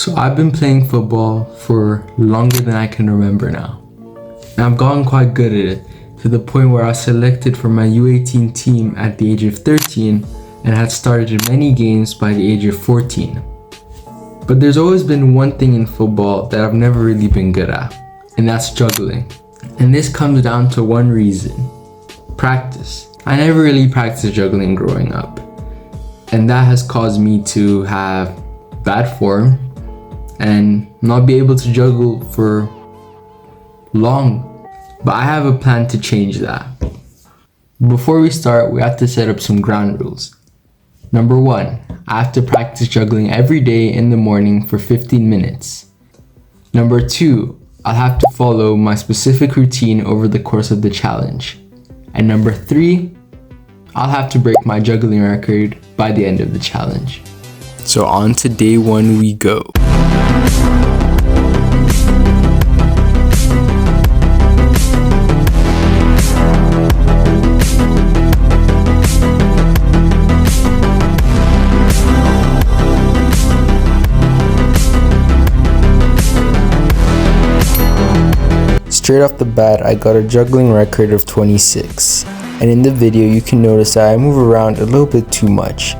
So I've been playing football for longer than I can remember now. And I've gotten quite good at it, to the point where I was selected for my U18 team at the age of 13 and had started many games by the age of 14. But there's always been one thing in football that I've never really been good at, and that's juggling. And this comes down to one reason: practice. I never really practiced juggling growing up, and that has caused me to have bad form and not be able to juggle for long. But I have a plan to change that. Before we start, we have to set up some ground rules. Number 1, I have to practice juggling every day in the morning for 15 minutes. Number 2, I'll have to follow my specific routine over the course of the challenge. And number 3, I'll have to break my juggling record by the end of the challenge. So on to day 1 we go. Straight off the bat, I got a juggling record of 26. And in the video you can notice that I move around a little bit too much.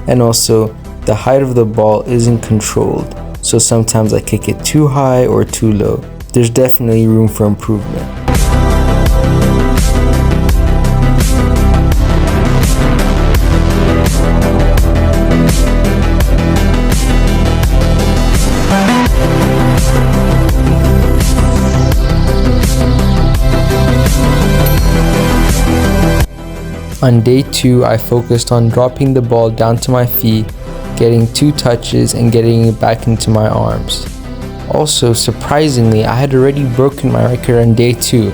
And also, the height of the ball isn't controlled, so sometimes I kick it too high or too low. There's definitely room for improvement. On day 2, I focused on dropping the ball down to my feet, getting 2 touches and getting it back into my arms. Also, surprisingly, I had already broken my record on day 2,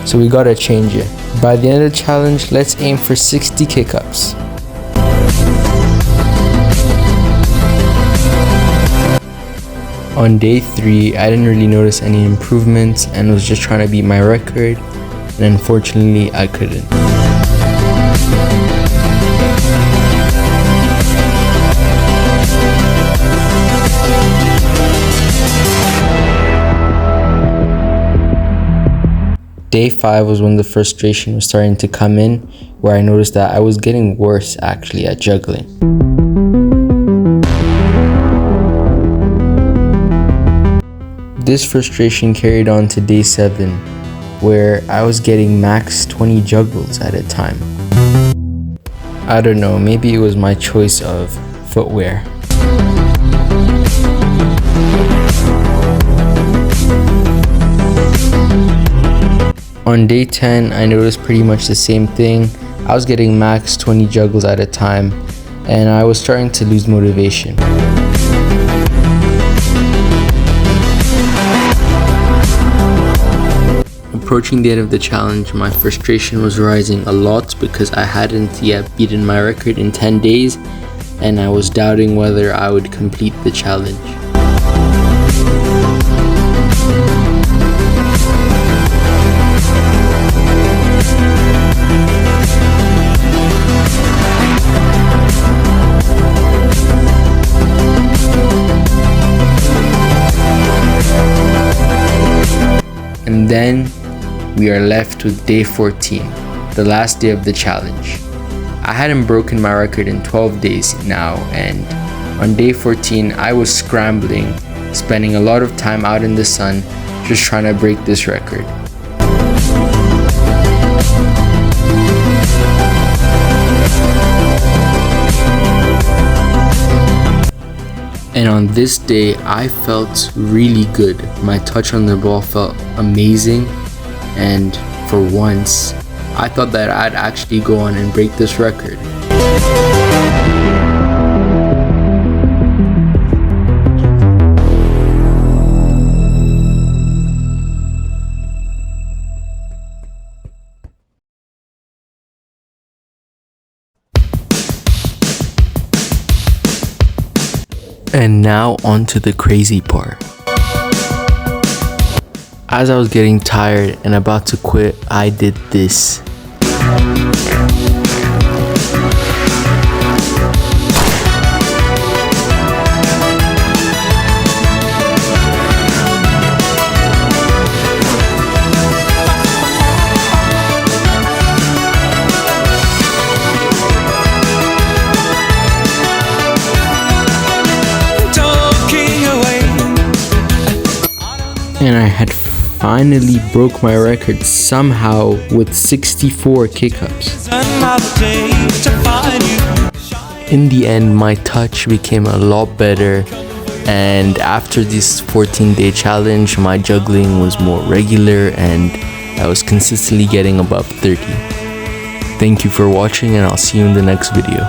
so we gotta change it. By the end of the challenge, let's aim for 60 kick-ups. On day 3, I didn't really notice any improvements and was just trying to beat my record, and unfortunately I couldn't. Day 5 was when the frustration was starting to come in, where I noticed that I was getting worse actually at juggling. This frustration carried on to day 7, where I was getting max 20 juggles at a time. I don't know, maybe it was my choice of footwear. On day 10, I noticed pretty much the same thing. I was getting max 20 juggles at a time, and I was starting to lose motivation. Approaching the end of the challenge, my frustration was rising a lot because I hadn't yet beaten my record in 10 days, and I was doubting whether I would complete the challenge. And then we are left with day 14, the last day of the challenge. I hadn't broken my record in 12 days now, and on day 14 I was scrambling, spending a lot of time out in the sun just trying to break this record. And on this day, I felt really good. My touch on the ball felt amazing, and for once, I thought that I'd actually go on and break this record. And now on to the crazy part. As I was getting tired and about to quit, I did this. And I had finally broke my record somehow with 64 kick-ups. In the end, my touch became a lot better, and after this 14-day challenge, my juggling was more regular and I was consistently getting above 30. Thank you for watching, and I'll see you in the next video.